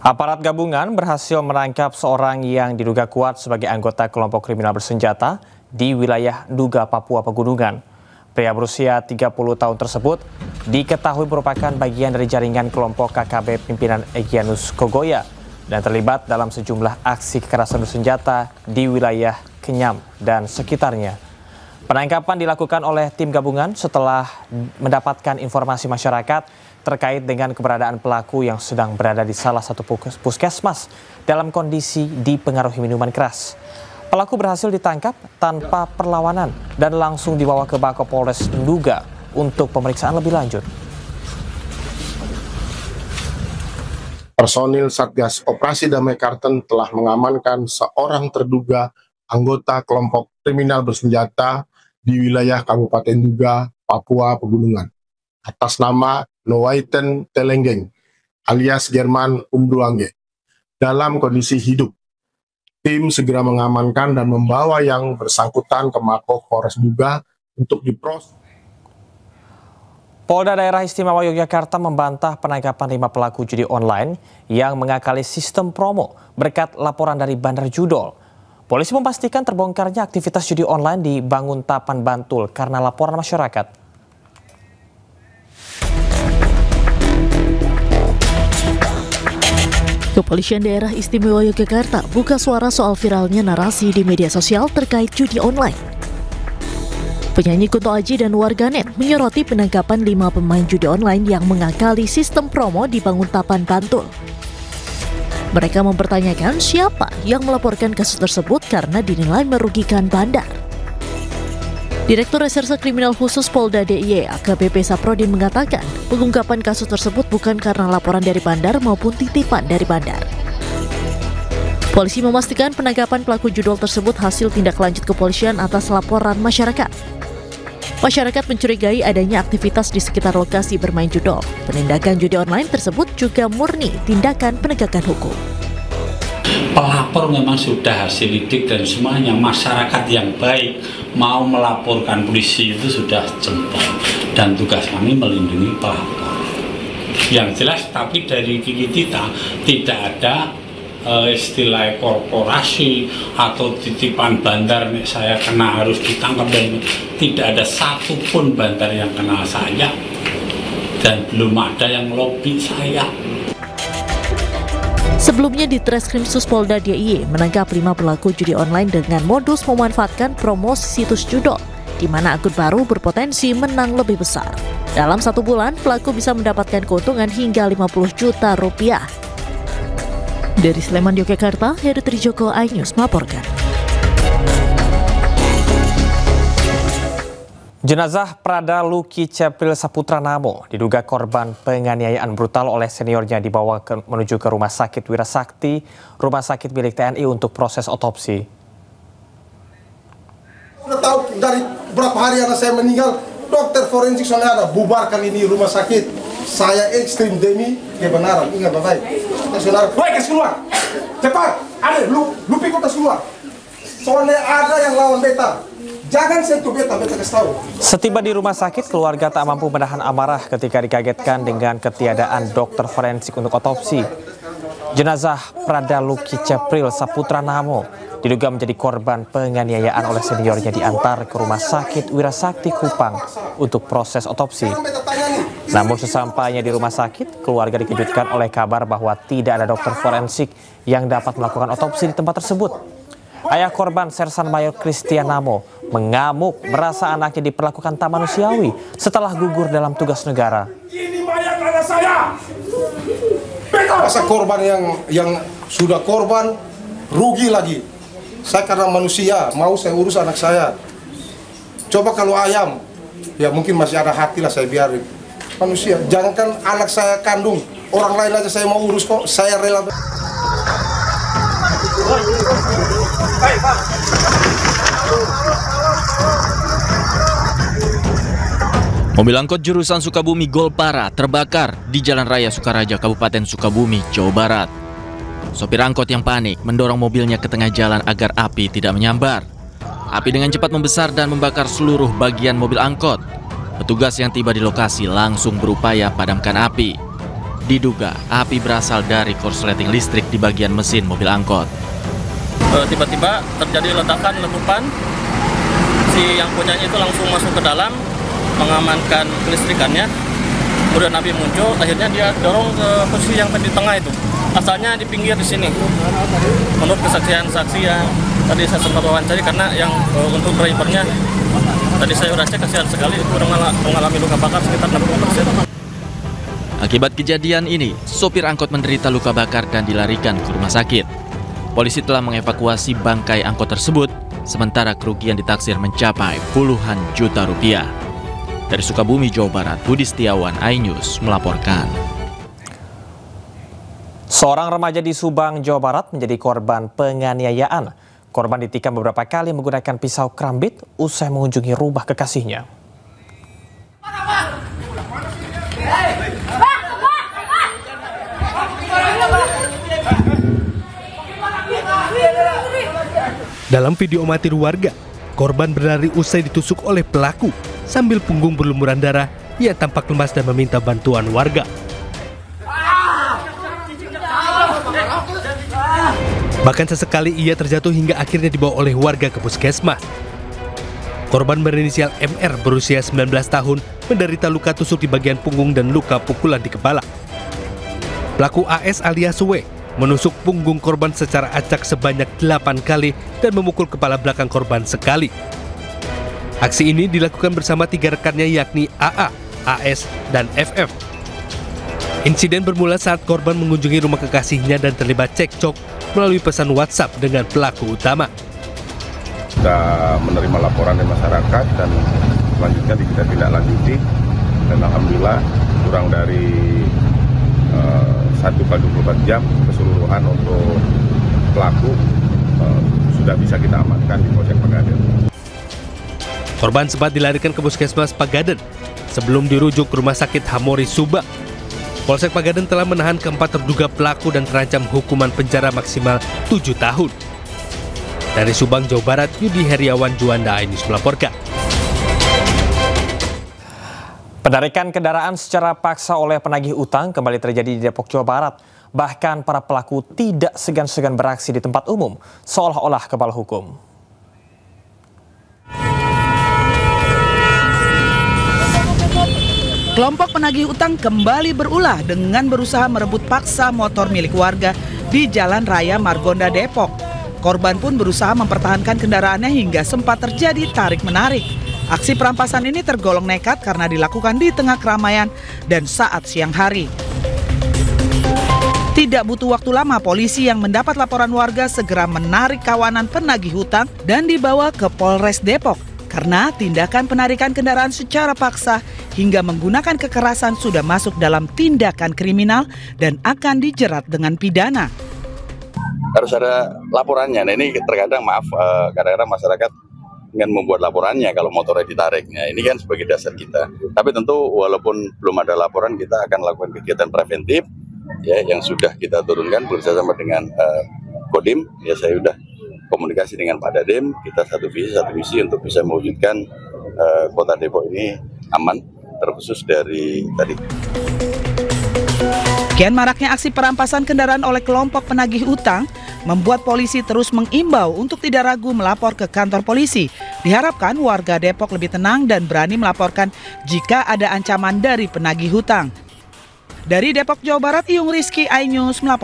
Aparat gabungan berhasil menangkap seorang yang diduga kuat sebagai anggota kelompok kriminal bersenjata di wilayah Nduga, Papua Pegunungan. Pria berusia 30 tahun tersebut diketahui merupakan bagian dari jaringan kelompok KKB pimpinan Egyanus Kogoya dan terlibat dalam sejumlah aksi kekerasan bersenjata di wilayah Kenyam dan sekitarnya. Penangkapan dilakukan oleh tim gabungan setelah mendapatkan informasi masyarakat terkait dengan keberadaan pelaku yang sedang berada di salah satu puskesmas dalam kondisi dipengaruhi minuman keras. Pelaku berhasil ditangkap tanpa perlawanan dan langsung dibawa ke Bako Polres Nduga untuk pemeriksaan lebih lanjut. Personil Satgas Operasi Damai Karten telah mengamankan seorang terduga anggota kelompok kriminal bersenjata di wilayah Kabupaten Nduga, Papua Pegunungan, atas nama Nowaiten Telenggeng alias Jerman Umduangge dalam kondisi hidup. Tim segera mengamankan dan membawa yang bersangkutan ke Mako Polres Nduga untuk diproses. Polda Daerah Istimewa Yogyakarta membantah penangkapan 5 pelaku judi online yang mengakali sistem promo berkat laporan dari Bandar Judol. Polisi memastikan terbongkarnya aktivitas judi online di Banguntapan, Bantul karena laporan masyarakat. Kepolisian Daerah Istimewa Yogyakarta buka suara soal viralnya narasi di media sosial terkait judi online. Penyanyi Kunto Aji dan warganet menyoroti penangkapan 5 pemain judi online yang mengakali sistem promo di Banguntapan, Bantul. Mereka mempertanyakan siapa yang melaporkan kasus tersebut karena dinilai merugikan bandar. Direktur Reserse Kriminal Khusus Polda DIY AKBP Saprodin mengatakan pengungkapan kasus tersebut bukan karena laporan dari bandar maupun titipan dari bandar. Polisi memastikan penangkapan pelaku judol tersebut hasil tindak lanjut kepolisian atas laporan masyarakat. Masyarakat mencurigai adanya aktivitas di sekitar lokasi bermain judol. Penindakan judi online tersebut juga murni tindakan penegakan hukum. Pelapor memang sudah hasil lidik dan semuanya masyarakat yang baik mau melaporkan polisi itu sudah jempol dan tugas kami melindungi pelapor. Yang jelas tapi dari kita tidak ada istilah korporasi atau titipan bandar saya kena harus ditangkap dan tidak ada satupun bandar yang kenal saya dan belum ada yang lobby saya. Sebelumnya di Treskrimsus Polda DIY menangkap 5 pelaku judi online dengan modus memanfaatkan promosi situs judol, di mana akun baru berpotensi menang lebih besar. Dalam 1 bulan, pelaku bisa mendapatkan keuntungan hingga 50 juta rupiah. Dari Sleman, Yogyakarta, Heru Trijoko, iNews melaporkan. Jenazah Prada Luki Cepril Saputra Namo diduga korban penganiayaan brutal oleh seniornya dibawa menuju ke Rumah Sakit Wirasakti, rumah sakit milik TNI untuk proses otopsi. Udah tahu dari berapa hari anak saya meninggal, dokter forensik soalnya ada bubarkan ini rumah sakit. Saya ekstrim demi kebenaran, ingat baik. Saudara, baik kasih keluar, cepat, ada lu pikir kasih keluar. Soalnya ada yang lawan beta. Jangan sentuh beta kasih tahu. Setiba di rumah sakit, keluarga tak mampu menahan amarah ketika dikagetkan dengan ketiadaan dokter forensik untuk otopsi. Jenazah Prada Luki Cepril Saputra Namo diduga menjadi korban penganiayaan oleh seniornya diantar ke Rumah Sakit Wirasakti Kupang untuk proses otopsi. Namun sesampainya di rumah sakit, keluarga dikejutkan oleh kabar bahwa tidak ada dokter forensik yang dapat melakukan otopsi di tempat tersebut. Ayah korban Sersan Mayor Christian Namo mengamuk merasa anaknya diperlakukan tak manusiawi setelah gugur dalam tugas negara. Ini mayat anak saya. Masa korban yang sudah korban rugi lagi. Saya karena manusia mau saya urus anak saya. Coba kalau ayam, ya mungkin masih ada hati lah saya biarin. Manusia, jangankan anak saya kandung, orang lain aja saya mau urus kok, saya rela. Mobil angkot jurusan Sukabumi Golpara terbakar di Jalan Raya Sukaraja, Kabupaten Sukabumi, Jawa Barat. Sopir angkot yang panik mendorong mobilnya ke tengah jalan agar api tidak menyambar. Api dengan cepat membesar dan membakar seluruh bagian mobil angkot. Petugas yang tiba di lokasi langsung berupaya padamkan api. Diduga api berasal dari korsleting listrik di bagian mesin mobil angkot. Tiba-tiba terjadi letupan, si yang punyanya itu langsung masuk ke dalam, mengamankan kelistrikannya. Kemudian api muncul, akhirnya dia dorong ke posisi yang di tengah itu. Asalnya di pinggir di sini. Menurut kesaksian saksi yang tadi saya sempat wawancari, karena yang untuk drivernya tadi saya udah cek, kasihan sekali, itu mengalami luka bakar sekitar 60%. Akibat kejadian ini, sopir angkot menderita luka bakar dan dilarikan ke rumah sakit. Polisi telah mengevakuasi bangkai angkot tersebut, sementara kerugian ditaksir mencapai puluhan juta rupiah. Dari Sukabumi, Jawa Barat, Budi Setiawan, iNews melaporkan. Seorang remaja di Subang, Jawa Barat menjadi korban penganiayaan. Korban ditikam beberapa kali menggunakan pisau kerambit usai mengunjungi rumah kekasihnya. Dalam video amatir warga, korban berlari usai ditusuk oleh pelaku sambil punggung berlumuran darah. Ia tampak lemas dan meminta bantuan warga. Bahkan sesekali ia terjatuh hingga akhirnya dibawa oleh warga ke puskesmas. Korban berinisial MR berusia 19 tahun menderita luka tusuk di bagian punggung dan luka pukulan di kepala. Pelaku AS alias W menusuk punggung korban secara acak sebanyak 8 kali dan memukul kepala belakang korban sekali. Aksi ini dilakukan bersama 3 rekannya yakni AA, AS, dan FF. Insiden bermula saat korban mengunjungi rumah kekasihnya dan terlibat cekcok melalui pesan WhatsApp dengan pelaku utama. Kita menerima laporan dari masyarakat dan selanjutnya kita tindak lanjuti, dan alhamdulillah kurang dari 1x24 jam keseluruhan untuk pelaku sudah bisa kita amankan di Polsek Pagaden. Korban sempat dilarikan ke puskesmas Pagaden sebelum dirujuk ke Rumah Sakit Hamori Subang. Polsek Pagaden telah menahan keempat terduga pelaku dan terancam hukuman penjara maksimal 7 tahun. Dari Subang, Jawa Barat, Yudi Heriawan Juanda, iNews melaporkan. Penarikan kendaraan secara paksa oleh penagih utang kembali terjadi di Depok, Jawa Barat. Bahkan para pelaku tidak segan-segan beraksi di tempat umum, seolah-olah kebal hukum. Kelompok penagih utang kembali berulah dengan berusaha merebut paksa motor milik warga di Jalan Raya Margonda, Depok. Korban pun berusaha mempertahankan kendaraannya hingga sempat terjadi tarik-menarik. Aksi perampasan ini tergolong nekat karena dilakukan di tengah keramaian dan saat siang hari. Tidak butuh waktu lama, polisi yang mendapat laporan warga segera menarik kawanan penagih hutang dan dibawa ke Polres Depok. Karena tindakan penarikan kendaraan secara paksa hingga menggunakan kekerasan sudah masuk dalam tindakan kriminal dan akan dijerat dengan pidana. Harus ada laporannya. Nah ini terkadang kadang-kadang masyarakat dengan membuat laporannya kalau motornya ditarik. Nah, ini kan sebagai dasar kita. Tapi tentu walaupun belum ada laporan, kita akan lakukan kegiatan preventif ya yang sudah kita turunkan bersama dengan Kodim. Ya saya sudah komunikasi dengan Pak Dadem, kita satu visi untuk bisa mewujudkan Kota Depok ini aman, terkhusus dari tadi. Kian maraknya aksi perampasan kendaraan oleh kelompok penagih utang membuat polisi terus mengimbau untuk tidak ragu melapor ke kantor polisi. Diharapkan warga Depok lebih tenang dan berani melaporkan jika ada ancaman dari penagih hutang. Dari Depok, Jawa Barat, Iyung Rizky, iNews melapor.